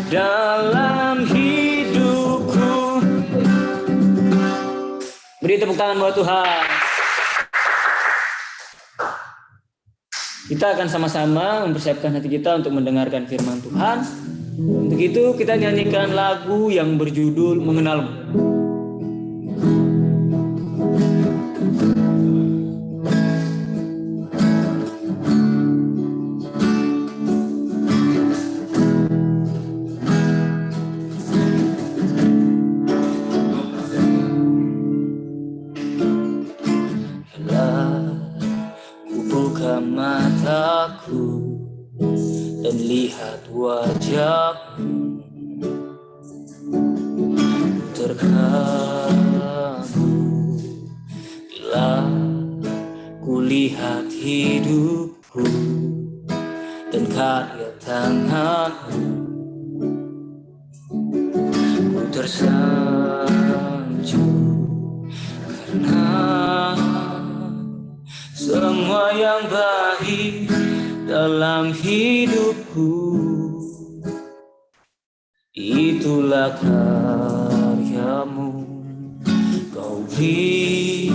dalam hidupku. Beri tepuk tangan buat Tuhan. Kita akan sama-sama mempersiapkan hati kita untuk mendengarkan firman Tuhan. Untuk itu kita nyanyikan lagu yang berjudul Mengenalmu. Mataku dan lihat wajahmu, terkagum bila ku lihat hidupku dan karya tanganmu. Ku tersanjung karena semua yang baik dalam hidupku, itulah karyamu. Kau beri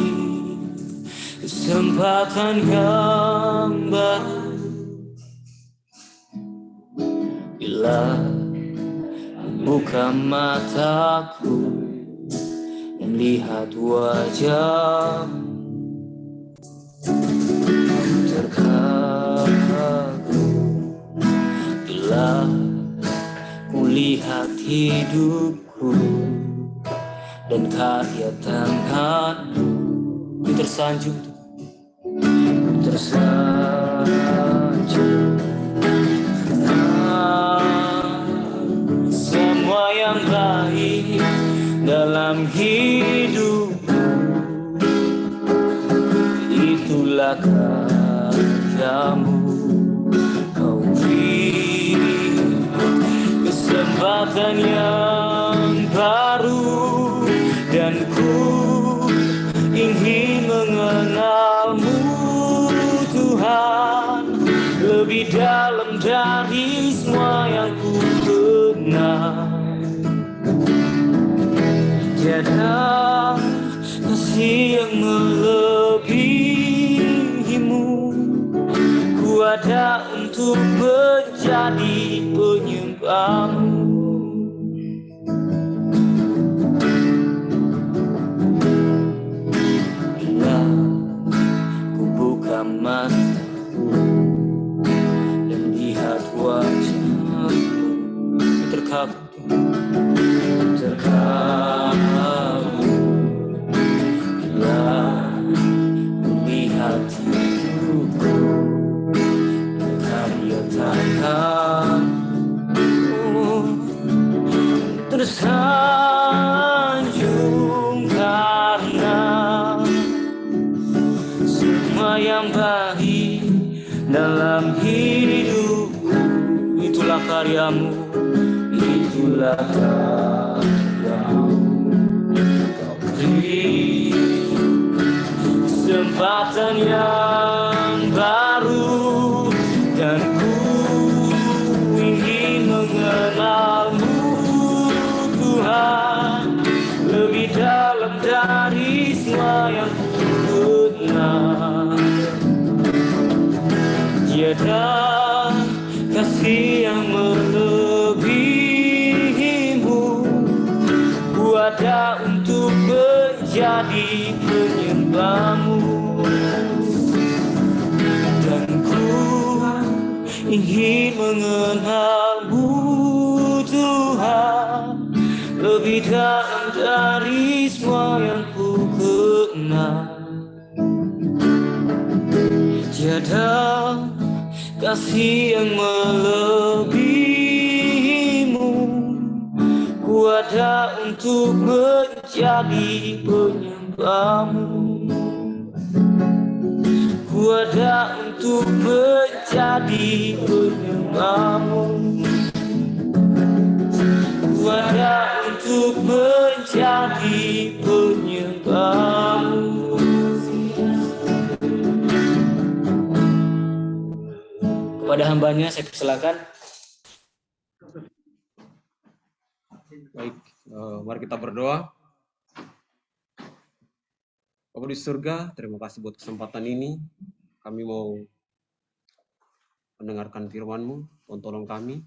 kesempatan yang baru bila buka mataku dan lihat wajahmu. Terkagum bila ku lihat hidupku dan karya tanganmu. Ku tersanjung karena semua yang baik dalam hidupku, itulah karyamu. Kau beri kesempatan yang baru dan ku ingin mengenalmu Tuhan lebih dalam dari semua yang ku kenal. Tiada kasih yang melebihimu. Ku ada untuk menjadi penyembahmu. Bila ku buka mataku dan lihat wajahmu, terkagum bila ku lihat hidupku, karya tanganmu. Tersanjung karena semua yang baik dalam hidupku, itulah karyamu, itulah karyamu. Kau beri kesempatan yang baru dan ku ingin mengenalmu Tuhan lebih dalam dari semua yang ku kenal. Tiada kasih yang melebihimu. Ku ada untuk menjadi penyembahmu dan ku ingin mengenalmu Tuhan lebih dalam dari semua yang ku kenal. Tiada kasih yang melebihimu. Ku ada untuk menjadi penyembahmu. Ku ada untuk menjadi penyembahmu. Ku ada untuk menjadi penyembahmu. kepada hambanya, saya persilakan. Baik, mari kita berdoa. Bapa di surga, terima kasih buat kesempatan ini. Kami mau mendengarkan firman-Mu. Tuhan tolong kami,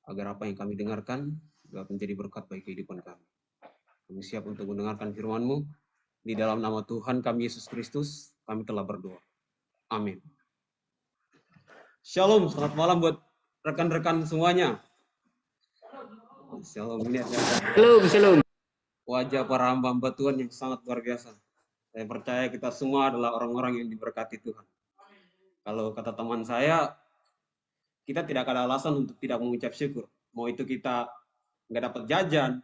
agar apa yang kami dengarkan dapat menjadi berkat bagi kehidupan kami. Kami siap untuk mendengarkan firman-Mu. Di dalam nama Tuhan kami Yesus Kristus, kami telah berdoa. Amin. Shalom, selamat malam buat rekan-rekan semuanya. Shalom, ini ada Shalom. wajah para hamba-hamba Tuhan yang sangat luar biasa. Saya percaya kita semua adalah orang-orang yang diberkati Tuhan. Kalau kata teman saya, kita tidak ada alasan untuk tidak mengucap syukur. Mau itu kita nggak dapat jajan,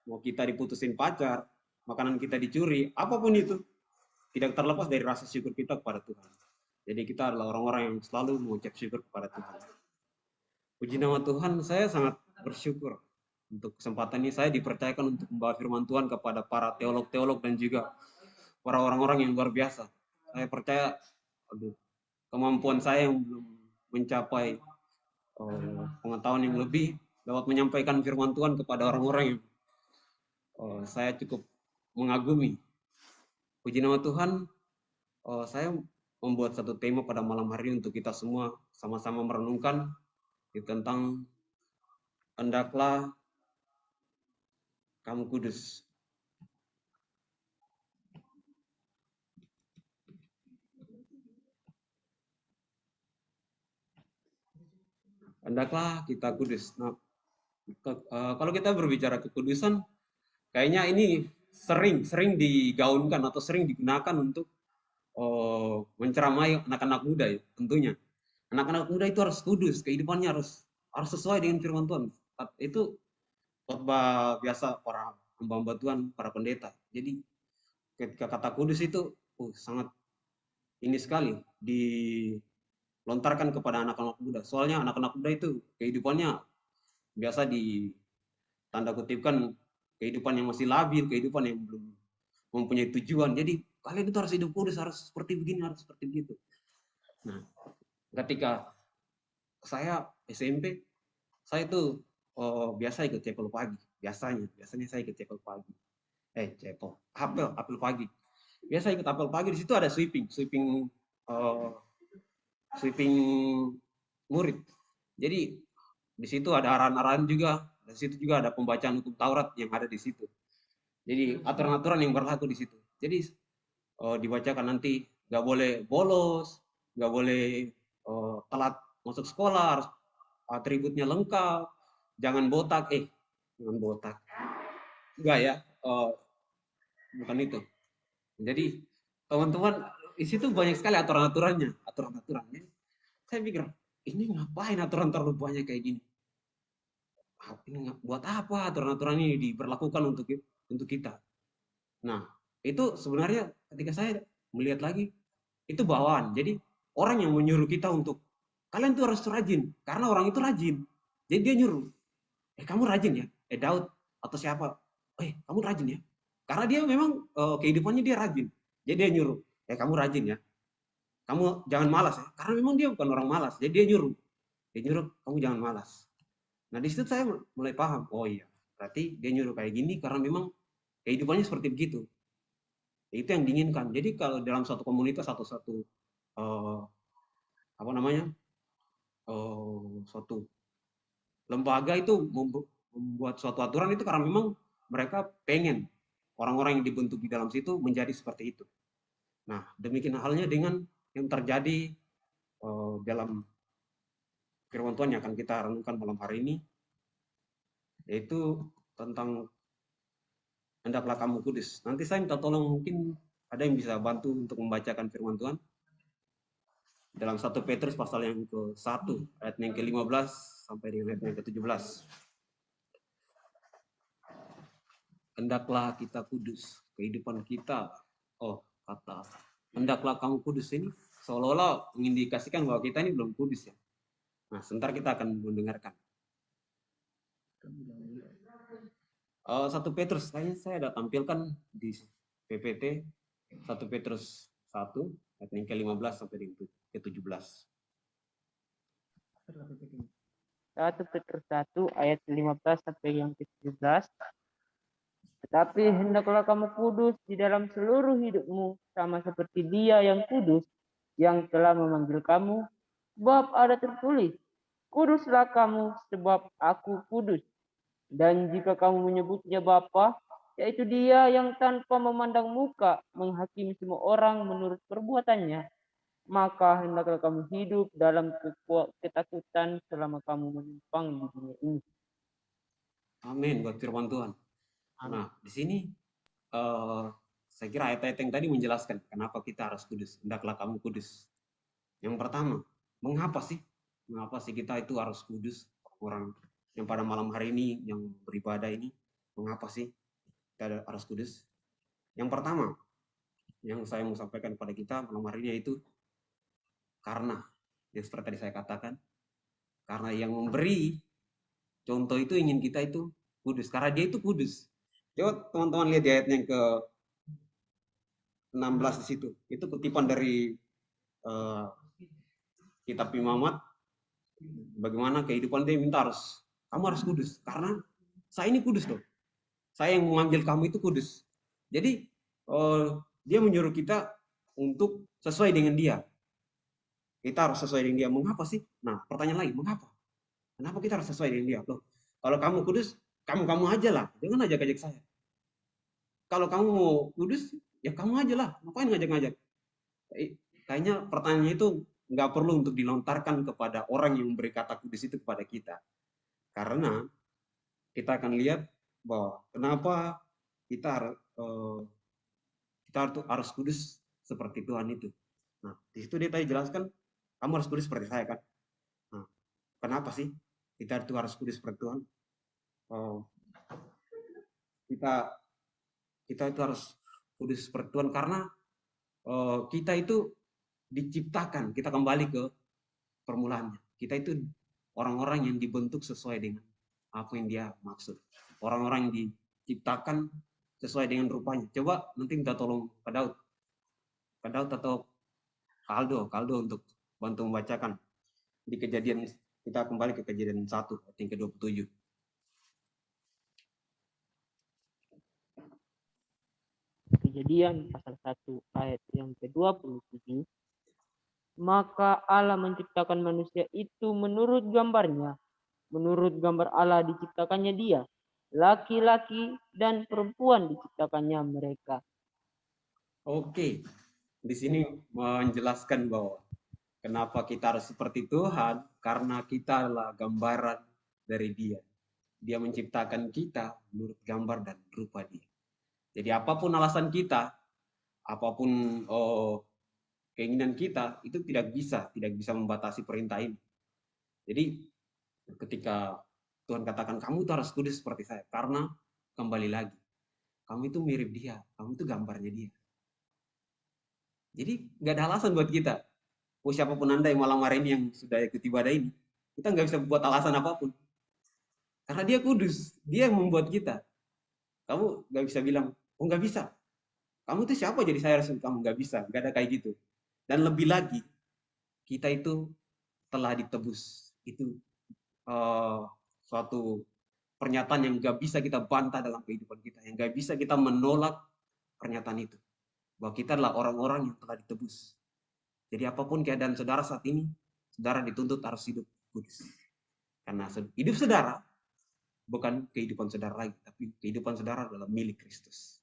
mau kita diputusin pacar, makanan kita dicuri, apapun itu, tidak terlepas dari rasa syukur kita kepada Tuhan. Jadi kita adalah orang-orang yang selalu mengucap syukur kepada Tuhan. Puji nama Tuhan, saya sangat bersyukur untuk kesempatan ini saya dipercayakan untuk membawa firman Tuhan kepada para teolog-teolog dan juga para orang-orang yang luar biasa. Saya percaya kemampuan saya yang belum mencapai pengetahuan yang lebih dapat menyampaikan firman Tuhan kepada orang-orang yang saya cukup mengagumi. Puji nama Tuhan, saya membuat satu tema pada malam hari untuk kita semua sama-sama merenungkan tentang hendaklah kamu kudus. Hendaklah kita kudus. Nah, kalau kita berbicara kekudusan, kayaknya ini sering digaungkan atau sering digunakan untuk menceramai anak-anak muda ya, tentunya. Anak-anak muda itu harus kudus, kehidupannya harus sesuai dengan firman Tuhan. Itu khotbah biasa para hamba-hamba Tuhan, para pendeta. Jadi ketika kata kudus itu sangat ini sekali dilontarkan kepada anak-anak muda. Soalnya anak-anak muda itu kehidupannya biasa di tanda kutipkan kehidupan yang masih labil, kehidupan yang belum mempunyai tujuan. Jadi kalian itu harus hidup kudus, harus seperti begini, harus seperti begitu. Nah, ketika saya SMP, saya itu biasa ikut cepel pagi. Biasanya saya ikut cepel pagi. Apel pagi. Biasa ikut apel pagi, di situ ada sweeping murid. Jadi di situ ada arahan-arahan juga, di situ juga ada pembacaan hukum Taurat yang ada di situ. Jadi aturan-aturan yang berlaku di situ. Jadi dibacakan nanti nggak boleh bolos, nggak boleh telat masuk sekolah, harus atributnya lengkap, jangan botak, enggak ya, bukan itu. Jadi teman-teman di situ banyak sekali aturan-aturannya. Saya pikir ini ngapain aturan terlalu banyak kayak gini? Ini buat apa aturan-aturan ini diberlakukan untuk kita? Nah, itu sebenarnya ketika saya melihat lagi, itu bawaan. Jadi orang yang menyuruh kita untuk kalian tuh harus rajin, karena orang itu rajin. Jadi dia nyuruh, kamu rajin ya, Daud atau siapa, kamu rajin ya. Karena dia memang kehidupannya dia rajin. Jadi dia nyuruh, kamu rajin ya. Kamu jangan malas ya, karena memang dia bukan orang malas. Jadi dia nyuruh kamu jangan malas. Nah di situ saya mulai paham, oh iya, berarti dia nyuruh kayak gini karena memang kehidupannya seperti begitu. Itu yang diinginkan. Jadi kalau dalam satu komunitas satu suatu lembaga itu membuat suatu aturan itu karena memang mereka pengen orang-orang yang dibentuk di dalam situ menjadi seperti itu. Nah demikian halnya dengan yang terjadi dalam firman Tuhan yang akan kita renungkan malam hari ini, yaitu tentang hendaklah kamu kudus. Nanti saya minta tolong, mungkin ada yang bisa bantu untuk membacakan firman Tuhan dalam 1 Petrus pasal yang ke-1 ayat yang ke-15 sampai dengan ayat yang ke-17. Hendaklah kita kudus, kehidupan kita. Kata hendaklah kamu kudus ini seolah-olah mengindikasikan bahwa kita ini belum kudus ya. Nah, sebentar kita akan mendengarkan. 1 Petrus, saya ada tampilkan di PPT 1 Petrus 1 ayat yang ke-15 sampai dengan ke-17. 1 Petrus 1 ayat 15 sampai yang ke-17. Tetapi hendaklah kamu kudus di dalam seluruh hidupmu, sama seperti Dia yang kudus, yang telah memanggil kamu. Sebab ada tertulis, kuduslah kamu sebab aku kudus. Dan jika kamu menyebutnya Bapa, yaitu Dia yang tanpa memandang muka menghakimi semua orang menurut perbuatannya, maka hendaklah kamu hidup dalam ketakutan selama kamu menumpang di dunia ini. Amin buat firman Tuhan. Nah, di sini saya kira ayat-ayat yang tadi menjelaskan kenapa kita harus kudus. Hendaklah kamu kudus. Yang pertama, mengapa sih kita itu harus kudus? Orang yang pada malam hari ini yang beribadah ini, mengapa sih kita harus kudus? Yang pertama, yang saya mau sampaikan kepada kita malam hari ini yaitu karena, yang seperti tadi saya katakan, karena yang memberi contoh itu ingin kita itu kudus, karena dia itu kudus. Coba teman-teman lihat di ayat yang ke 16 di situ. Itu kutipan dari kitab Imamat. Bagaimana kehidupan dia minta kamu harus kudus karena saya ini kudus loh. Saya yang memanggil kamu itu kudus. Jadi dia menyuruh kita untuk sesuai dengan dia. Kita harus sesuai dengan dia. Mengapa sih? Nah, pertanyaan lagi, mengapa? Kenapa kita harus sesuai dengan dia? Loh, kalau kamu kudus, kamu aja lah. Jangan ajak-ajak saya. Kalau kamu mau kudus, ya kamu aja lah. Ngapain ngajak-ngajak? Kayaknya pertanyaannya itu nggak perlu untuk dilontarkan kepada orang yang memberi kata kudus itu kepada kita. Karena kita akan lihat bahwa kenapa kita harus kudus seperti Tuhan itu. Nah, di situ dia tadi jelaskan, kamu harus kudus seperti saya kan. Nah, kenapa sih kita itu harus kudus seperti Tuhan? Kita itu harus kudus seperti Tuhan karena kita itu diciptakan, kita kembali ke permulaannya. Kita itu orang-orang yang dibentuk sesuai dengan apa yang dia maksud. Orang-orang yang diciptakan sesuai dengan rupanya. Coba nanti minta tolong Pak Daud atau Kaldo untuk bantu membacakan di Kejadian. Kita kembali ke Kejadian 1 ayat yang ke-27. Kejadian pasal 1 ayat yang ke-27. Maka Allah menciptakan manusia itu menurut gambarnya. Menurut gambar Allah diciptakannya dia. Laki-laki dan perempuan diciptakannya mereka. Oke, di sini menjelaskan bahwa kenapa kita harus seperti Tuhan, karena kita adalah gambaran dari Dia. Dia menciptakan kita menurut gambar dan rupa Dia. Jadi apapun alasan kita, apapun keinginan kita, itu tidak bisa membatasi perintah ini. Jadi ketika Tuhan katakan kamu itu harus kudus seperti saya, karena kembali lagi, kamu itu mirip Dia, kamu itu gambarnya Dia. Jadi nggak ada alasan buat kita. Siapapun Anda yang malam hari ini yang sudah ikut ibadah ini, kita nggak bisa buat alasan apapun. Karena Dia kudus, Dia yang membuat kita. Kamu nggak bisa bilang, oh nggak bisa. Kamu itu siapa jadi saya harus kamu? Nggak bisa, nggak ada kayak gitu. Dan lebih lagi, kita itu telah ditebus. Itu suatu pernyataan yang nggak bisa kita bantah dalam kehidupan kita, yang nggak bisa kita menolak pernyataan itu. Bahwa kita adalah orang-orang yang telah ditebus. Jadi apapun keadaan saudara saat ini, saudara dituntut harus hidup kudus. Karena hidup saudara bukan kehidupan saudara lagi, tapi kehidupan saudara adalah milik Kristus.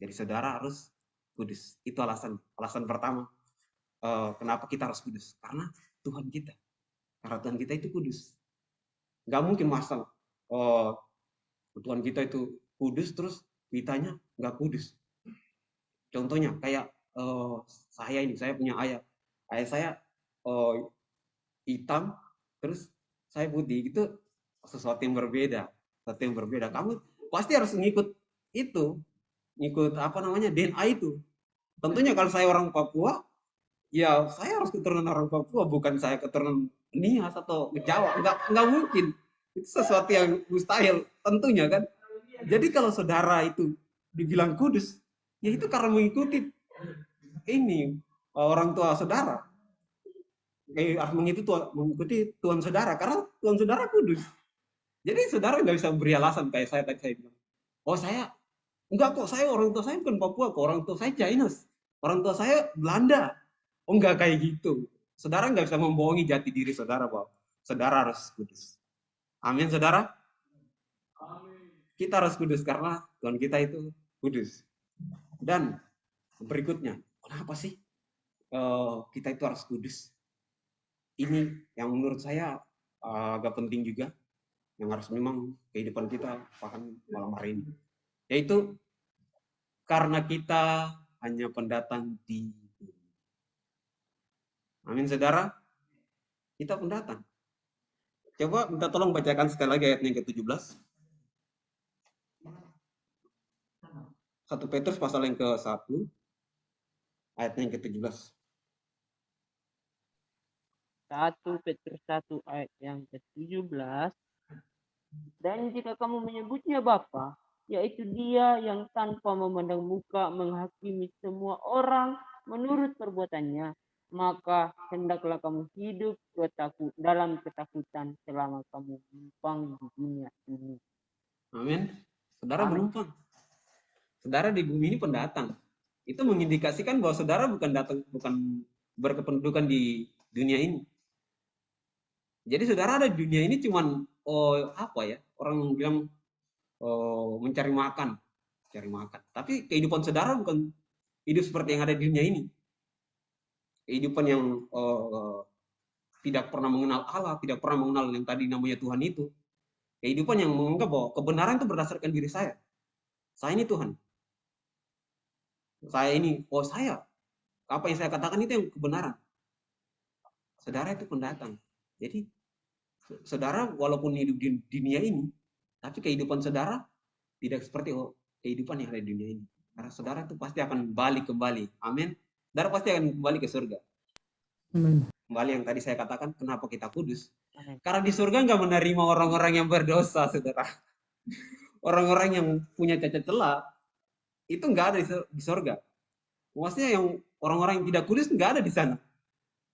Jadi saudara harus kudus. Itu alasan pertama kenapa kita harus kudus. Karena Tuhan kita. Karena Tuhan kita itu kudus. Nggak mungkin masang Tuhan kita itu kudus terus kitanya nggak kudus. Contohnya kayak saya punya ayah saya hitam terus saya putih, itu sesuatu yang berbeda. Kamu pasti harus ngikut apa namanya DNA itu. Tentunya kalau saya orang Papua, ya saya harus keturunan orang Papua, bukan saya keturunan Nias atau Jawa. Nggak mungkin. Itu sesuatu yang mustahil tentunya kan. Jadi kalau saudara itu dibilang kudus, ya itu karena mengikuti ini orang tua saudara. harus mengikuti Tuhan saudara, karena Tuhan saudara kudus. Jadi saudara nggak bisa beri alasan kayak saya tadi saya bilang, oh saya enggak kok, saya orang tua saya bukan Papua kok, orang tua saya Chinese, orang tua saya Belanda. Oh enggak kayak gitu. Saudara nggak bisa membohongi jati diri saudara bahwa saudara harus kudus. Amin saudara. Kita harus kudus karena Tuhan kita itu kudus. Dan berikutnya, kenapa sih kita itu harus kudus? Ini yang menurut saya agak penting juga, yang harus memang kehidupan kita paham malam hari ini, yaitu karena kita hanya pendatang di bumi. Amin saudara, kita pendatang. Coba minta tolong bacakan sekali lagi ayat yang ke-17. 1 Petrus pasal yang ke-1 ayat yang ke-17. 1 Petrus 1 ayat yang ke-17. Dan jika kamu menyebutnya Bapa, yaitu Dia yang tanpa memandang muka menghakimi semua orang menurut perbuatannya, maka hendaklah kamu hidup dalam ketakutan selama kamu menumpang di dunia ini. Amin. Saudara Amin. menumpang. Saudara di bumi ini pendatang. Itu mengindikasikan bahwa saudara bukan berkependudukan di dunia ini. Jadi saudara ada di dunia ini cuman orang bilang mencari makan. Tapi kehidupan saudara bukan hidup seperti yang ada di dunia ini. Kehidupan yang tidak pernah mengenal Allah, tidak pernah mengenal yang tadi namanya Tuhan itu. Kehidupan yang menganggap bahwa kebenaran itu berdasarkan diri saya. Saya ini Tuhan. Saya ini, saya. Apa yang saya katakan itu yang kebenaran. Saudara itu pendatang. Jadi, saudara walaupun hidup di dunia ini, tapi kehidupan saudara tidak seperti kehidupan yang ada di dunia ini. Karena saudara itu pasti akan balik kembali. Amin. Saudara pasti akan kembali ke surga. Amin. Kembali yang tadi saya katakan, kenapa kita kudus? Amin. Karena di surga nggak menerima orang-orang yang berdosa, saudara. Orang-orang yang punya cacat celah, itu nggak ada di surga. Maksudnya yang orang-orang yang tidak kudus nggak ada di sana.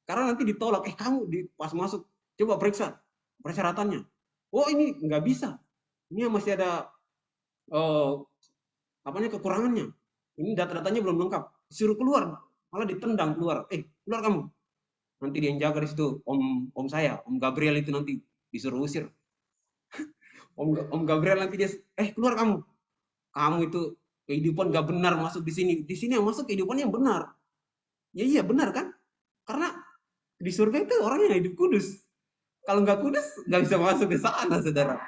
Karena nanti ditolak, kamu pas masuk, coba periksa persyaratannya. Oh ini nggak bisa. Ini masih ada kekurangannya. Ini data-datanya belum lengkap. Disuruh keluar, malah ditendang keluar. Keluar kamu. Nanti dia yang jaga di situ, om saya, Om Gabriel itu nanti disuruh usir. Om Gabriel nanti dia, keluar kamu. Kamu itu kehidupan gak benar masuk di sini. Di sini yang masuk kehidupan yang benar. Ya iya benar kan? Karena di surga itu orang yang hidup kudus. Kalau nggak kudus, nggak bisa masuk ke sana, saudara.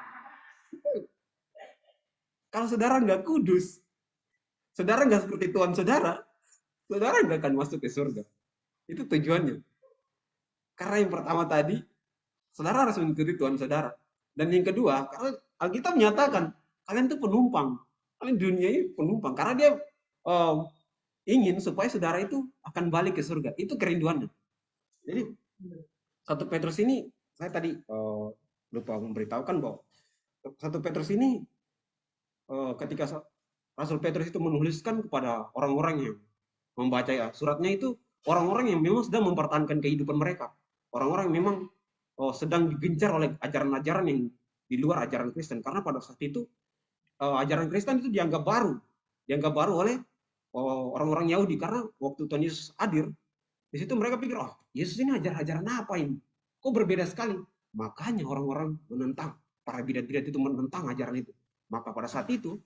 Kalau saudara nggak kudus, saudara nggak seperti Tuhan saudara nggak akan masuk ke surga. Itu tujuannya. Karena yang pertama tadi, saudara harus mengikuti Tuhan saudara. Dan yang kedua, karena Alkitab menyatakan, kalian itu penumpang. Kalian dunia ini penumpang. Karena dia ingin supaya saudara itu akan balik ke surga. Itu kerinduannya. Jadi, 1 Petrus ini, saya tadi lupa memberitahukan bahwa 1 Petrus ini, ketika Rasul Petrus itu menuliskan kepada orang-orang yang membaca suratnya itu, orang-orang yang memang sedang mempertahankan kehidupan mereka. Orang-orang yang memang sedang digencar oleh ajaran-ajaran yang di luar ajaran Kristen. Karena pada saat itu, ajaran Kristen itu dianggap baru oleh orang-orang Yahudi. Karena waktu Tuhan Yesus hadir, di situ mereka pikir, Yesus ini ajaran apa ini? Kok berbeda sekali? Makanya orang-orang menentang. Para bidat-bidat itu menentang ajaran itu. Maka pada saat itu,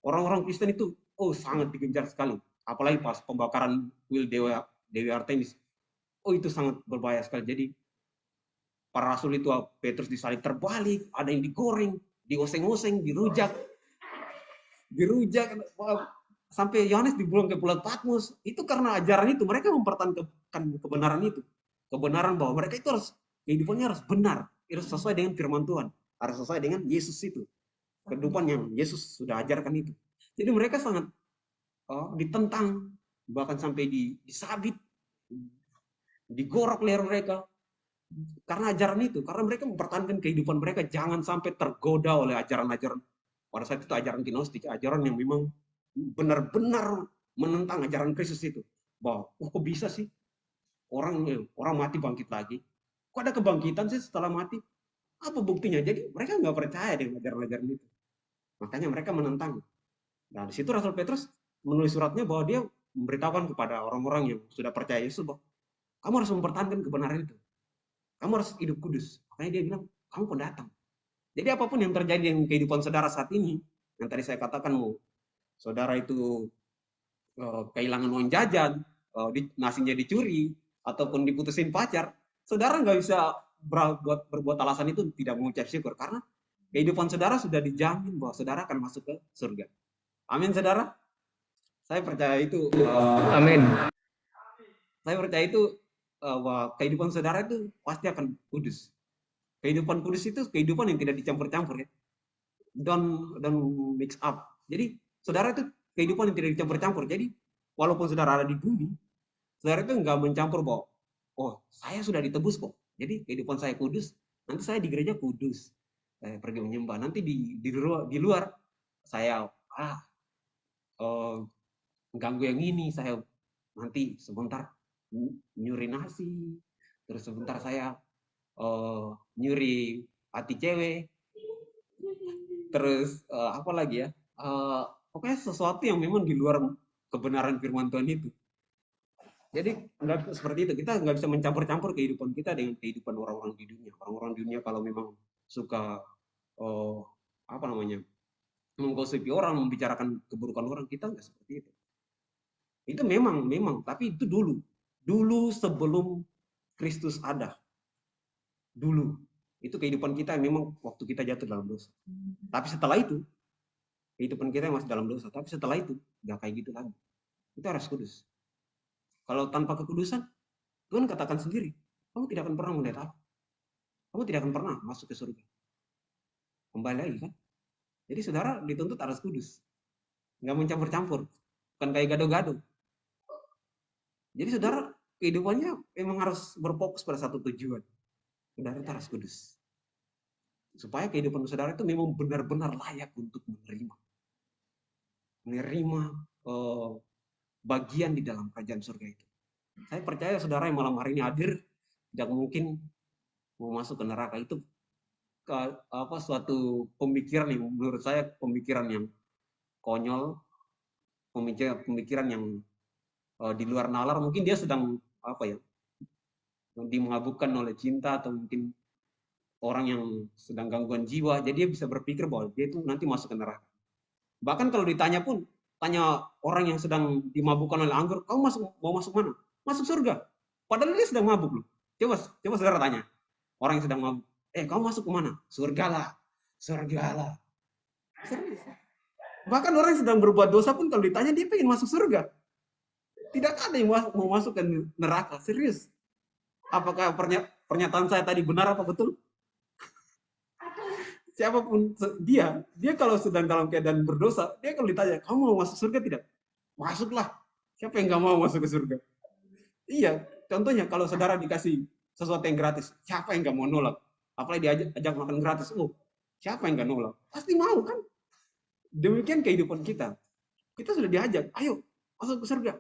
orang-orang Kristen itu, sangat digencar sekali. Apalagi pas pembakaran kuil Dewi Artemis. Itu sangat berbahaya sekali. Jadi, para rasul itu, Petrus disalib terbalik, ada yang digoreng, dioseng-oseng, dirujak, sampai Yohanes dibuang ke Pulau Patmos. Itu karena ajaran itu, mereka mempertahankan kebenaran itu. Kebenaran bahwa mereka itu kehidupannya harus benar, harus sesuai dengan firman Tuhan, harus sesuai dengan Yesus itu, kehidupan yang Yesus sudah ajarkan itu. Jadi mereka sangat ditentang, bahkan sampai disabit, digorok leher mereka, karena ajaran itu, karena mereka mempertahankan kehidupan mereka, jangan sampai tergoda oleh ajaran-ajaran, pada saat itu ajaran gnostik, ajaran yang memang benar-benar menentang ajaran Kristus itu, bahwa kok bisa sih orang mati bangkit lagi. Kok ada kebangkitan sih setelah mati? Apa buktinya? Jadi mereka nggak percaya dengan ajaran-ajaran itu. Makanya mereka menentang. Nah, di situ Rasul Petrus menulis suratnya bahwa dia memberitahukan kepada orang-orang yang sudah percaya Yesus bahwa kamu harus mempertahankan kebenaran itu. Kamu harus hidup kudus. Makanya dia bilang, kamu pendatang. Jadi apapun yang terjadi dengan kehidupan saudara saat ini, yang tadi saya katakan mau saudara itu kehilangan uang jajan, nasinya dicuri, ataupun diputusin pacar, saudara nggak bisa berbuat alasan itu tidak mengucap syukur. Karena kehidupan saudara sudah dijamin bahwa saudara akan masuk ke surga. Amin, saudara. Saya percaya itu. Amin. Saya percaya itu bahwa kehidupan saudara itu pasti akan kudus. Kehidupan kudus itu kehidupan yang tidak dicampur-campur ya. Don't mix up. Jadi saudara itu kehidupan yang tidak dicampur-campur. Jadi walaupun saudara ada di bumi, saudara itu nggak mencampur bahwa oh saya sudah ditebus kok. Jadi kehidupan saya kudus. Nanti saya di gereja kudus. Saya pergi menyembah. Nanti di luar saya ganggu yang ini. Saya nanti sebentar nyuri nasi. Terus sebentar saya nyuri hati cewek. Terus apa lagi ya? Pokoknya sesuatu yang memang di luar kebenaran firman Tuhan itu. Jadi nggak seperti itu. Kita nggak bisa mencampur-campur kehidupan kita dengan kehidupan orang-orang di dunia. Orang-orang di dunia kalau memang suka apa namanya menggosipi orang, membicarakan keburukan orang, kita nggak seperti itu. Itu memang, tapi itu dulu sebelum Kristus ada. Dulu itu kehidupan kita memang waktu kita jatuh dalam dosa. Tapi setelah itu kehidupan kita masih dalam dosa. Tapi setelah itu nggak kayak gitu lagi. Itu harus kudus. Kalau tanpa kekudusan, Tuhan katakan sendiri, kamu tidak akan pernah melihat apa. Kamu tidak akan pernah masuk ke surga. Kembali lagi kan. Jadi saudara dituntut harus kudus. Nggak mencampur-campur. Bukan kayak gado-gado. Jadi saudara kehidupannya memang harus berfokus pada satu tujuan. Saudara itu harus kudus. Supaya kehidupan saudara itu memang benar-benar layak untuk menerima bagian di dalam kerajaan surga itu. Saya percaya saudara yang malam hari ini hadir tidak mungkin mau masuk ke neraka. Itu suatu pemikiran yang menurut saya pemikiran yang konyol, pemikiran yang di luar nalar. Mungkin dia sedang dimabukkan oleh cinta, atau mungkin orang yang sedang gangguan jiwa, jadi dia bisa berpikir bahwa dia itu nanti masuk ke neraka. Bahkan kalau ditanya pun, tanya orang yang sedang dimabukkan oleh anggur, kamu mau masuk mana? Masuk surga. Padahal dia sedang mabuk loh. Coba saudara tanya orang yang sedang mabuk, kamu masuk ke mana? Surga lah. Serius. Bahkan orang yang sedang berbuat dosa pun kalau ditanya dia pengen masuk surga. Tidak ada yang mau masuk ke neraka. Serius. Apakah pernyataan saya tadi benar apa betul? Siapapun dia kalau sedang dalam keadaan berdosa, dia kalau ditanya, kamu mau masuk surga tidak? Masuklah. Siapa yang nggak mau masuk ke surga? Iya, contohnya kalau saudara dikasih sesuatu yang gratis, siapa yang nggak mau nolak? Apalagi diajak makan gratis, siapa yang nggak nolak? Pasti mau kan? Demikian kehidupan kita. Kita sudah diajak, ayo masuk ke surga.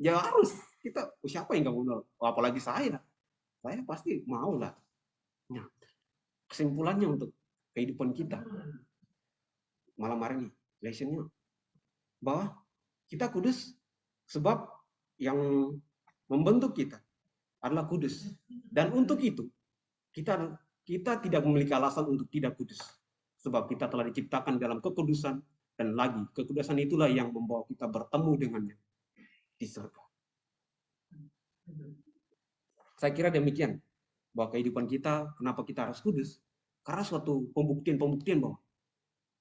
Ya harus kita, siapa yang nggak mau nolak? Apalagi saya pasti mau lah. Nah, kesimpulannya untuk kehidupan kita malam hari ini, lesson-nya bahwa kita kudus sebab yang membentuk kita adalah kudus, dan untuk itu kita tidak memiliki alasan untuk tidak kudus, sebab kita telah diciptakan dalam kekudusan, dan lagi kekudusan itulah yang membawa kita bertemu dengannya di surga. Saya kira demikian bahwa kehidupan kita, kenapa kita harus kudus, karena suatu pembuktian bahwa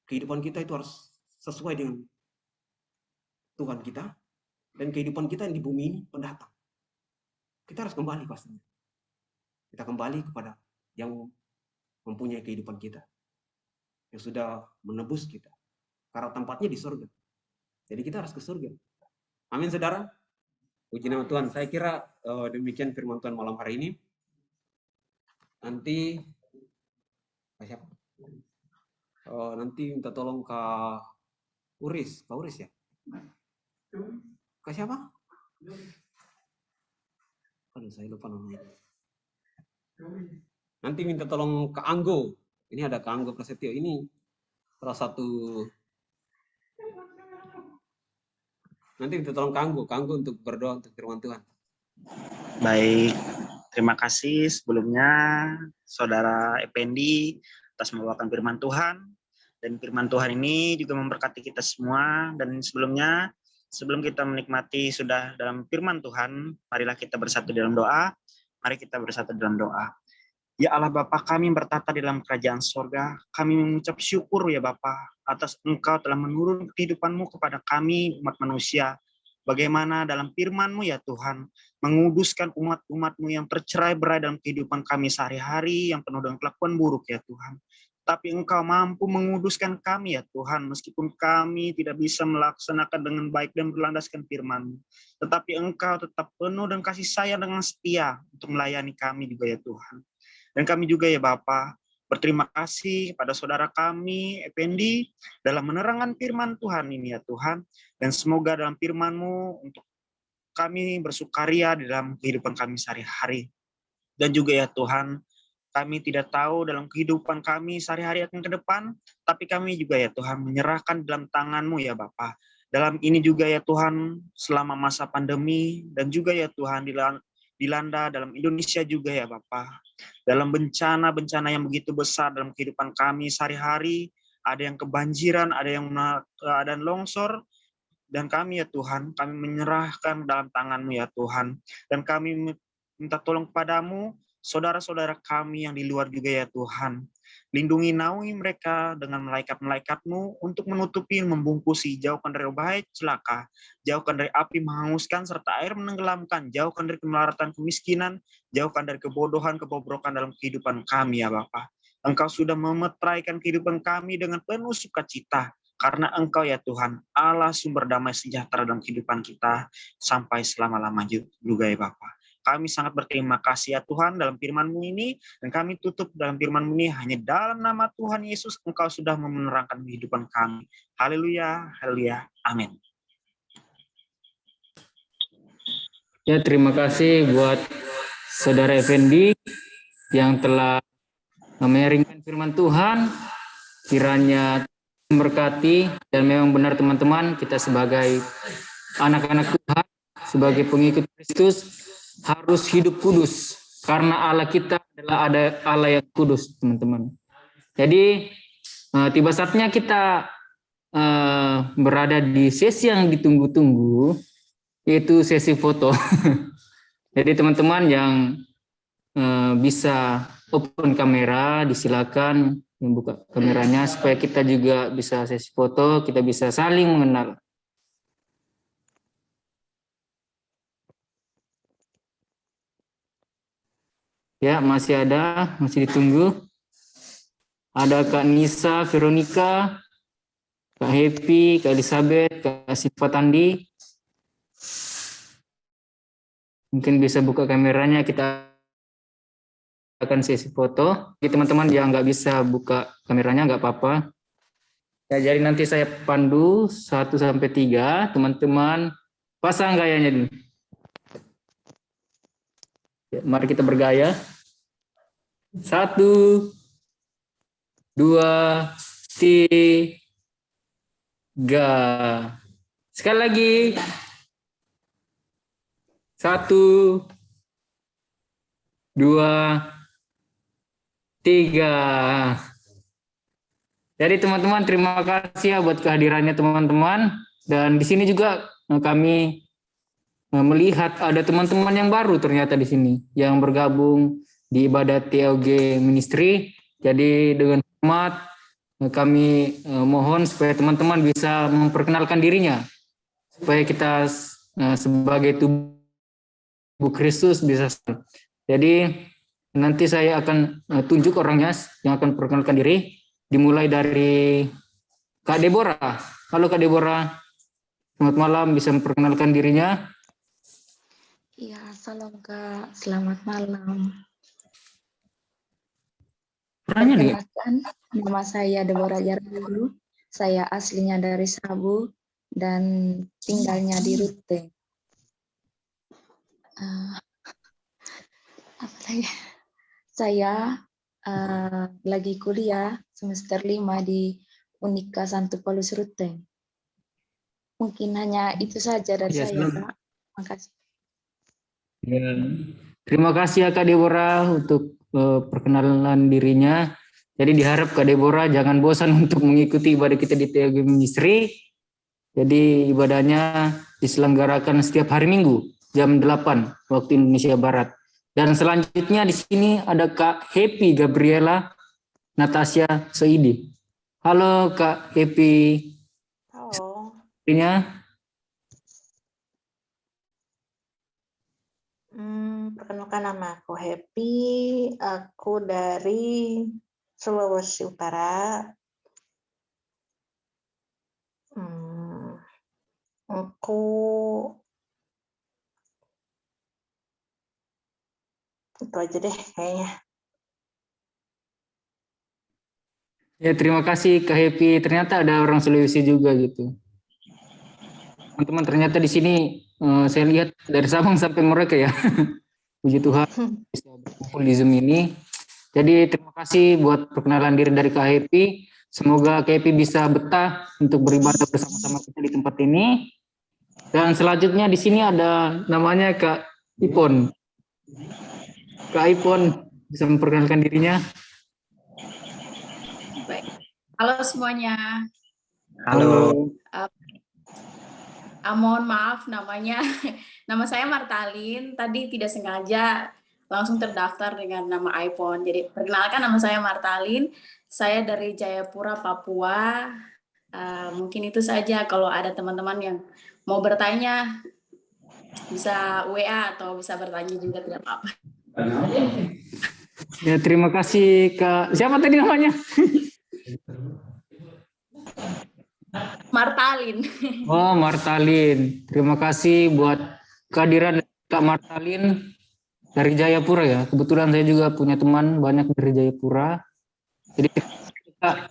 kehidupan kita itu harus sesuai dengan Tuhan kita, dan kehidupan kita yang di bumi ini pendatang. Kita harus kembali pastinya. Kita kembali kepada yang mempunyai kehidupan kita, yang sudah menebus kita, karena tempatnya di surga. Jadi kita harus ke surga. Amin, saudara. Puji nama Tuhan. Saya kira demikian firman Tuhan malam hari ini. Nanti nanti minta tolong Kak Uris ya? Kak siapa? Aduh, saya lupa namanya. Nanti minta tolong ke Anggo. Ini ada ke Anggo Prasetyo. Ini salah satu. Nanti minta tolong ke Anggo untuk berdoa untuk firman Tuhan. Baik, terima kasih sebelumnya Saudara Effendi atas membawakan firman Tuhan. Dan firman Tuhan ini juga memberkati kita semua. Dan sebelumnya, sebelum kita menikmati sudah dalam firman Tuhan, marilah kita bersatu dalam doa. Mari kita bersatu dalam doa. Ya Allah Bapa, kami bertata di dalam kerajaan sorga. Kami mengucap syukur ya Bapa atas Engkau telah menurun kehidupan-Mu kepada kami umat manusia. Bagaimana dalam firman-Mu ya Tuhan, menguduskan umat-umat-Mu yang tercerai-berai dalam kehidupan kami sehari-hari yang penuh dengan kelakuan buruk ya Tuhan. Tapi Engkau mampu menguduskan kami ya Tuhan, meskipun kami tidak bisa melaksanakan dengan baik dan berlandaskan firman-Mu. Tetapi Engkau tetap penuh dengan kasih sayang dengan setia untuk melayani kami juga ya Tuhan. Dan kami juga ya Bapa, berterima kasih kepada saudara kami, Effendi, dalam menerangkan firman Tuhan ini ya Tuhan. Dan semoga dalam firman-Mu untuk kami bersukaria di dalam kehidupan kami sehari-hari. Dan juga ya Tuhan, kami tidak tahu dalam kehidupan kami sehari-hari akan ke depan, tapi kami juga ya Tuhan menyerahkan dalam tangan-Mu ya Bapa. Dalam ini juga ya Tuhan, selama masa pandemi, dan juga ya Tuhan dilanda dalam Indonesia juga ya Bapa. Dalam bencana-bencana yang begitu besar dalam kehidupan kami sehari-hari, ada yang kebanjiran, ada yang keadaan longsor, dan kami ya Tuhan, kami menyerahkan dalam tangan-Mu ya Tuhan, dan kami minta tolong kepadamu, saudara-saudara kami yang di luar juga ya Tuhan, lindungi naungi mereka dengan malaikat-malaikat-Mu untuk menutupi, membungkusi, jauhkan dari bahaya celaka, jauhkan dari api menghanguskan serta air menenggelamkan, jauhkan dari kemelaratan kemiskinan, jauhkan dari kebodohan, kebobrokan dalam kehidupan kami ya Bapa. Engkau sudah memeteraikan kehidupan kami dengan penuh sukacita, karena Engkau ya Tuhan, Allah sumber damai sejahtera dalam kehidupan kita sampai selama-lama juga ya Bapa. Kami sangat berterima kasih ya Tuhan dalam firman-Mu ini, dan kami tutup dalam firman-Mu ini hanya dalam nama Tuhan Yesus, Engkau sudah menerangkan kehidupan kami. Haleluya, haleluya, amin. Ya, terima kasih buat Saudara Effendi yang telah menyaringkan firman Tuhan. Kiranya memberkati, dan memang benar teman-teman, kita sebagai anak-anak Tuhan, sebagai pengikut Kristus, harus hidup kudus. Karena Allah kita adalah Allah yang kudus, teman-teman. Jadi, tiba saatnya kita berada di sesi yang ditunggu-tunggu, yaitu sesi foto. Jadi teman-teman yang bisa open kamera, disilakan membuka kameranya supaya kita juga bisa sesi foto, kita bisa saling mengenal. Ya, masih ada, masih ditunggu. Ada Kak Nisa, Veronica, Kak Happy, Kak Elizabeth, Kak Siva Tandi. Mungkin bisa buka kameranya, kita akan sesi foto. Jadi teman-teman yang nggak bisa buka kameranya nggak apa-apa. Ya, jadi nanti saya pandu 1-3, teman-teman pasang gayanya dulu. Ya, mari kita bergaya. 1, 2, 3. Sekali lagi. 1, 2, 3. Jadi teman-teman terima kasih ya buat kehadirannya teman-teman. Dan di sini juga kami melihat ada teman-teman yang baru ternyata di sini yang bergabung di ibadah TLG Ministry. Jadi dengan hormat kami mohon supaya teman-teman bisa memperkenalkan dirinya supaya kita sebagai tubuh Kristus bisa. Jadi nanti saya akan tunjuk orangnya yang akan perkenalkan diri. Dimulai dari Kak Deborah. Halo Kak Deborah. Selamat malam, bisa memperkenalkan dirinya. Iya, salam Kak. Selamat malam. Perkenalkan, nama saya Deborah Jargulu. Saya aslinya dari Sabu dan tinggalnya di Rute. Apa lagi? Saya lagi kuliah semester 5 di Unika Santo Paulus Ruteng. Mungkin hanya itu saja dari Ya, saya, senang. Kak. Makasih. Ya. Terima kasih ya Kak Deborah untuk perkenalan dirinya. Jadi diharap Kak Deborah jangan bosan untuk mengikuti ibadah kita di TAG Ministry. Jadi ibadahnya diselenggarakan setiap hari Minggu jam 8 waktu Indonesia Barat. Dan selanjutnya di sini ada Kak Happy Gabriela Natasha Soidi. Halo Kak Happy. Halo. Nya Perkenalkan nama aku Happy. Aku dari Sulawesi Utara. Aku itu aja deh kayaknya. ya terima kasih Kak Happy. Ternyata ada orang Sulawesi juga gitu. Teman-teman ternyata di sini saya lihat dari Sabang sampai Merauke ya. Puji Tuhan bisa berkumpul di Zoom ini. Jadi terima kasih buat perkenalan diri dari Kak Happy. Semoga Kak Happy bisa betah untuk beribadah bersama-sama kita di tempat ini. Dan selanjutnya di sini ada namanya Kak Ipon. Kak Ipon bisa memperkenalkan dirinya. Baik. Halo semuanya. Halo. Mohon maaf namanya. Nama saya Martalin. Tadi tidak sengaja langsung terdaftar dengan nama iPhone. Jadi perkenalkan, nama saya Martalin. Saya dari Jayapura, Papua. Mungkin itu saja. Kalau ada teman-teman yang mau bertanya, bisa WA atau bisa bertanya juga, tidak apa-apa. Ya terima kasih Kak. Siapa tadi namanya? Martalin. Oh Martalin. Terima kasih buat kehadiran Kak Martalin dari Jayapura ya. Kebetulan saya juga punya teman banyak dari Jayapura. Jadi kita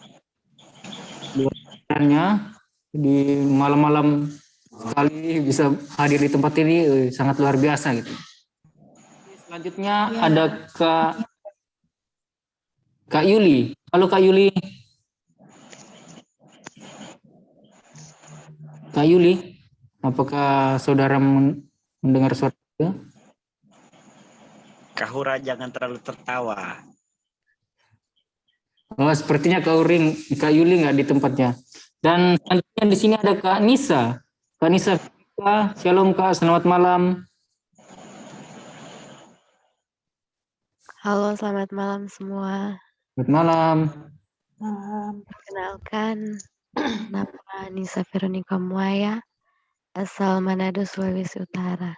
buatnya di malam-malam sekali bisa hadir di tempat ini sangat luar biasa gitu. Selanjutnya Ya. ada Kak Yuli. Halo Kak Yuli. Kak Yuli, apakah saudara mendengar suara saya? Kak Hura jangan terlalu tertawa. Oh, sepertinya Kak Yuli nggak di tempatnya. Dan selanjutnya di sini ada Kak Nisa. Kak Nisa, shalom Kak, selamat malam. Halo, selamat malam semua. Selamat malam. Perkenalkan, nama Nisa Veronica Muaya, asal Manado, Sulawesi Utara.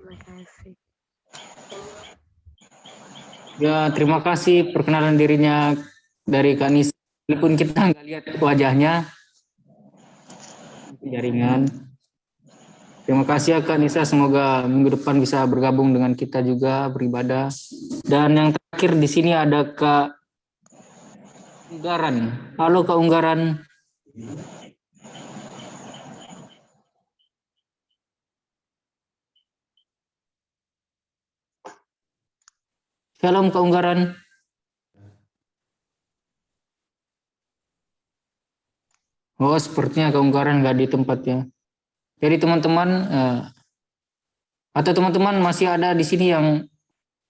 Terima kasih. Ya, terima kasih perkenalan dirinya dari Kak Nisa. Walaupun kita nggak lihat wajahnya, jaringan. Terima kasih ya Kak Nisa, semoga minggu depan bisa bergabung dengan kita juga beribadah. Dan yang terakhir di sini ada Kak Unggaran. Halo Kak Unggaran. Shalom Kak Unggaran. Oh, sepertinya Kak Unggaran nggak di tempatnya. Jadi teman-teman atau teman-teman masih ada di sini yang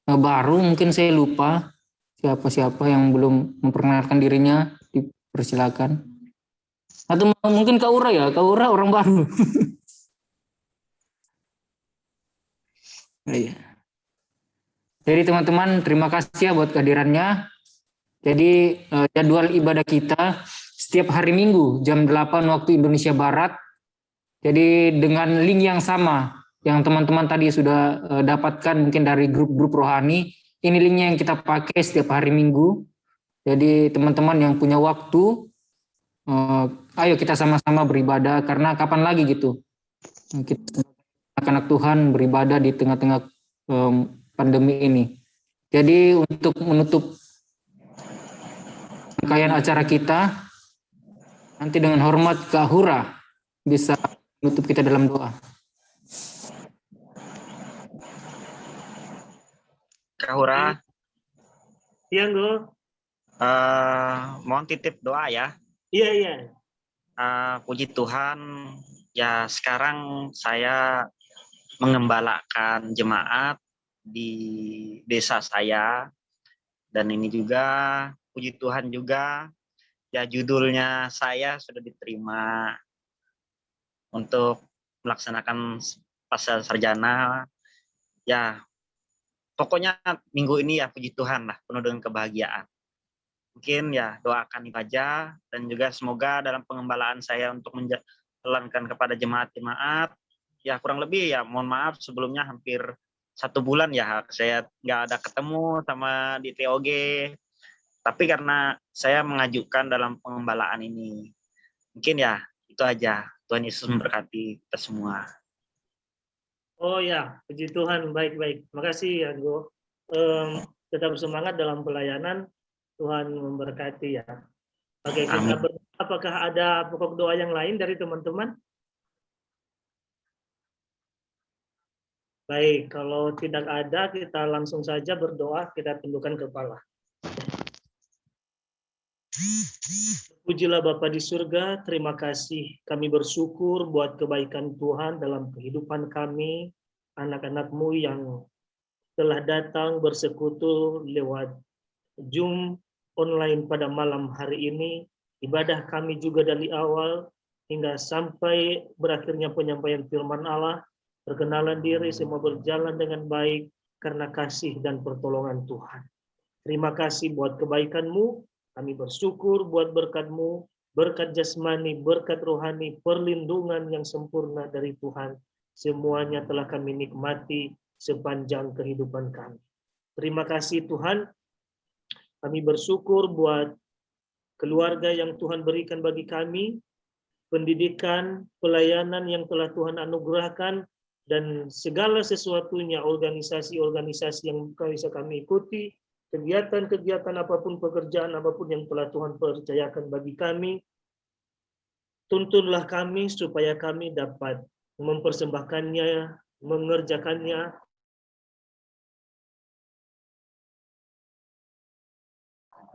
baru, mungkin saya lupa siapa-siapa yang belum memperkenalkan dirinya, dipersilakan. Atau mungkin Kak Ura ya, Kak Ura orang baru. Iya. Jadi teman-teman terima kasih ya buat kehadirannya. Jadi jadwal ibadah kita setiap hari Minggu jam 8 waktu Indonesia Barat. Jadi dengan link yang sama yang teman-teman tadi sudah dapatkan mungkin dari grup-grup rohani. Ini linknya yang kita pakai setiap hari Minggu. Jadi teman-teman yang punya waktu, ayo kita sama-sama beribadah, karena kapan lagi gitu kita anak-anak Tuhan beribadah di tengah-tengah pandemi ini. Jadi untuk menutup rangkaian acara kita, nanti dengan hormat Kak Hura bisa menutup kita dalam doa. Kak Hura, Iya, Nggo. mohon titip doa ya. Iya, iya. Puji Tuhan, ya sekarang saya mengembalakan jemaat di desa saya, dan ini juga puji Tuhan juga ya judulnya saya sudah diterima untuk melaksanakan pasca sarjana. Ya pokoknya minggu ini ya puji Tuhan lah penuh dengan kebahagiaan. Mungkin ya doakan itu aja, dan juga semoga dalam pengembalaan saya untuk menjalankan kepada jemaat-jemaat, ya kurang lebih ya mohon maaf sebelumnya hampir 1 bulan ya saya nggak ada ketemu sama di TOG, tapi karena saya mengajukan dalam pengembalaan ini. Mungkin ya itu aja. Tuhan Yesus memberkati kita semua. Oh ya, puji Tuhan, baik-baik. Makasih ya, Nggo. Tetap semangat dalam pelayanan. Tuhan memberkati ya. Oke, kita Amin. berdoa. Apakah ada pokok doa yang lain dari teman-teman? Baik, kalau tidak ada, kita langsung saja berdoa, kita tundukkan kepala. Pujilah Bapa di surga, terima kasih. Kami bersyukur buat kebaikan Tuhan dalam kehidupan kami, anak-anak-Mu yang telah datang bersekutu lewat Zoom online pada malam hari ini. Ibadah kami juga dari awal hingga sampai berakhirnya penyampaian firman Allah, perkenalan diri semua berjalan dengan baik karena kasih dan pertolongan Tuhan. Terima kasih buat kebaikan-Mu, kami bersyukur buat berkat-Mu, berkat jasmani, berkat rohani, perlindungan yang sempurna dari Tuhan. Semuanya telah kami nikmati sepanjang kehidupan kami. Terima kasih Tuhan. Kami bersyukur buat keluarga yang Tuhan berikan bagi kami, pendidikan, pelayanan yang telah Tuhan anugerahkan, dan segala sesuatunya, organisasi-organisasi yang bisa kami ikuti, kegiatan-kegiatan apapun, pekerjaan apapun yang telah Tuhan percayakan bagi kami. Tuntunlah kami supaya kami dapat mempersembahkannya, mengerjakannya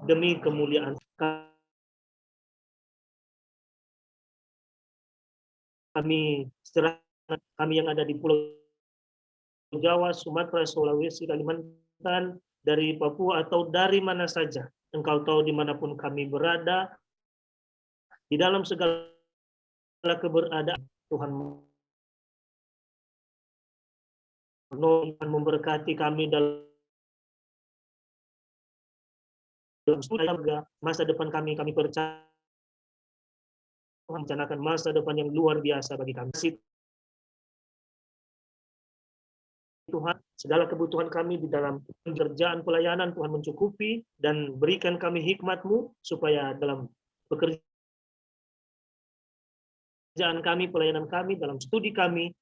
demi kemuliaan kami. Serahkan kami yang ada di Pulau Jawa, Sumatera, Sulawesi, Kalimantan, dari Papua atau dari mana saja. Engkau tahu dimanapun kami berada, di dalam segala keberadaan Tuhan memberkati kami dalam masa depan kami percaya Tuhan rencanakan masa depan yang luar biasa bagi kami. Tuhan, segala kebutuhan kami di dalam pekerjaan pelayanan Tuhan mencukupi, dan berikan kami hikmat-Mu supaya dalam pekerjaan kami, pelayanan kami, dalam studi kami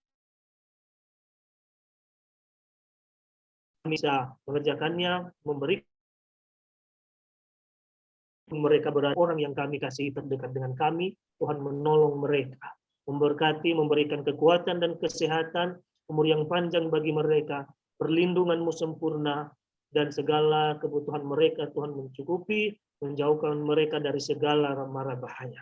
bisa mengerjakannya, memberi mereka berada orang yang kami kasih terdekat dengan kami. Tuhan menolong mereka, memberkati, memberikan kekuatan dan kesehatan, umur yang panjang bagi mereka, perlindungan-Mu sempurna, dan segala kebutuhan mereka Tuhan mencukupi, menjauhkan mereka dari segala mara bahaya.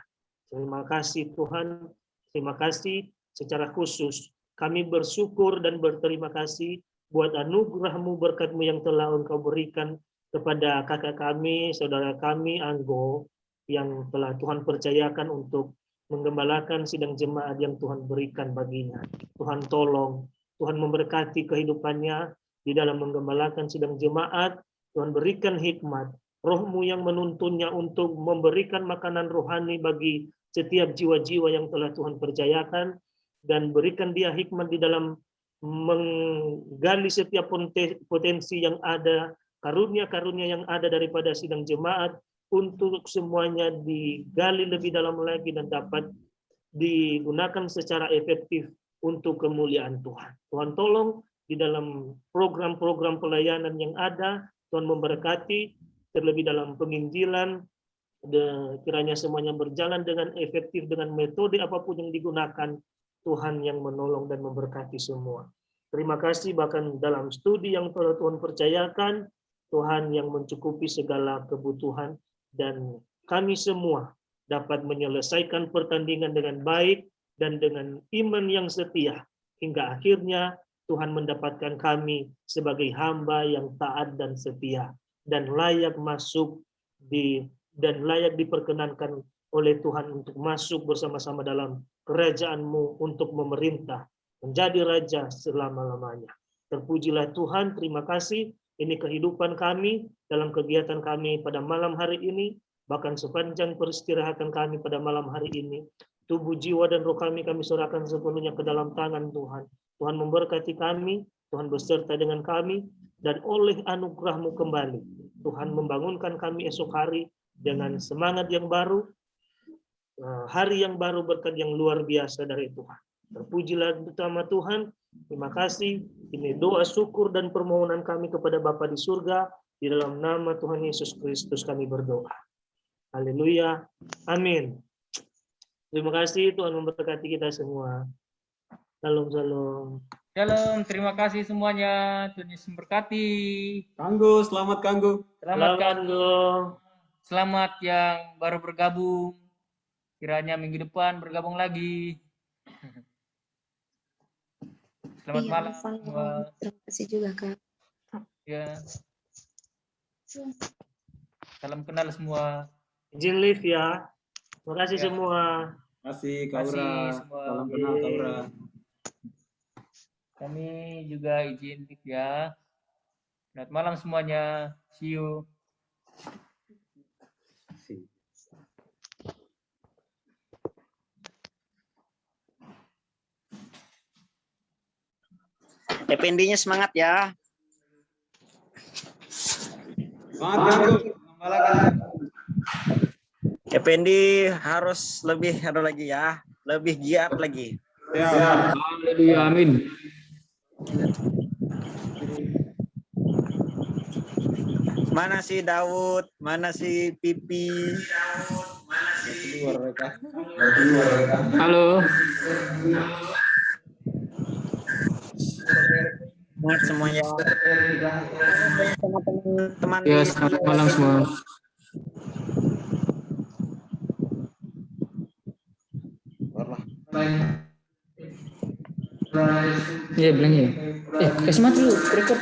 Terima kasih Tuhan, terima kasih secara khusus. Kami bersyukur dan berterima kasih buat anugerah-Mu, berkat-Mu yang telah Engkau berikan kepada kakak kami, saudara kami, Anggo, yang telah Tuhan percayakan untuk menggembalakan sidang jemaat yang Tuhan berikan baginya. Tuhan tolong, Tuhan memberkati kehidupannya di dalam menggembalakan sidang jemaat. Tuhan berikan hikmat, Roh-Mu yang menuntunnya untuk memberikan makanan rohani bagi setiap jiwa-jiwa yang telah Tuhan percayakan, dan berikan dia hikmat di dalam menggali setiap potensi yang ada, karunia-karunia yang ada daripada sidang jemaat, untuk semuanya digali lebih dalam lagi dan dapat digunakan secara efektif untuk kemuliaan Tuhan. Tuhan tolong di dalam program-program pelayanan yang ada, Tuhan memberkati, terlebih dalam penginjilan, kiranya semuanya berjalan dengan efektif dengan metode apapun yang digunakan. Tuhan yang menolong dan memberkati semua. Terima kasih bahkan dalam studi yang telah Tuhan percayakan, Tuhan yang mencukupi segala kebutuhan, dan kami semua dapat menyelesaikan pertandingan dengan baik dan dengan iman yang setia, hingga akhirnya Tuhan mendapatkan kami sebagai hamba yang taat dan setia, dan layak layak diperkenankan oleh Tuhan untuk masuk bersama-sama dalam kerajaan-Mu untuk memerintah, menjadi raja selama-lamanya. Terpujilah Tuhan, terima kasih. Ini kehidupan kami dalam kegiatan kami pada malam hari ini, bahkan sepanjang peristirahatan kami pada malam hari ini. Tubuh, jiwa, dan roh kami serahkan sepenuhnya ke dalam tangan Tuhan. Tuhan memberkati kami, Tuhan beserta dengan kami, dan oleh anugerah-Mu kembali, Tuhan membangunkan kami esok hari dengan semangat yang baru, hari yang baru, berkat yang luar biasa dari Tuhan. Terpujilah utama Tuhan. Terima kasih. Ini doa syukur dan permohonan kami kepada Bapa di surga. Di dalam nama Tuhan Yesus Kristus kami berdoa. Haleluya. Amin. Terima kasih. Tuhan memberkati kita semua. Shalom, shalom. Shalom, terima kasih semuanya. Tuhan Yesus memberkati. Kanggo, selamat Kanggo. Selamat Kanggo. Selamat yang baru bergabung. Kiranya minggu depan bergabung lagi. Selamat Iya, malam salam. semua. Terima kasih juga, Kak. Ya. Salam kenal semua. Izin live ya. Terima kasih Ya. semua. Terima kasih Terima kasih Kaura. semua. Salam kenal Kaura. Kami juga izin ya. Selamat malam semuanya. See you. FND-nya semangat ya. Semangat Kanggo. FND harus lebih ada lagi ya, lebih giat lagi. Ya. Haleluya, amin. Mana si Daud? Mana si Pipi? Keluar mereka. Halo. Semangat semuanya. Sama teman-teman. Ya, selamat malam semua. Iya, bilang ya. Kasih mati dulu, record dulu.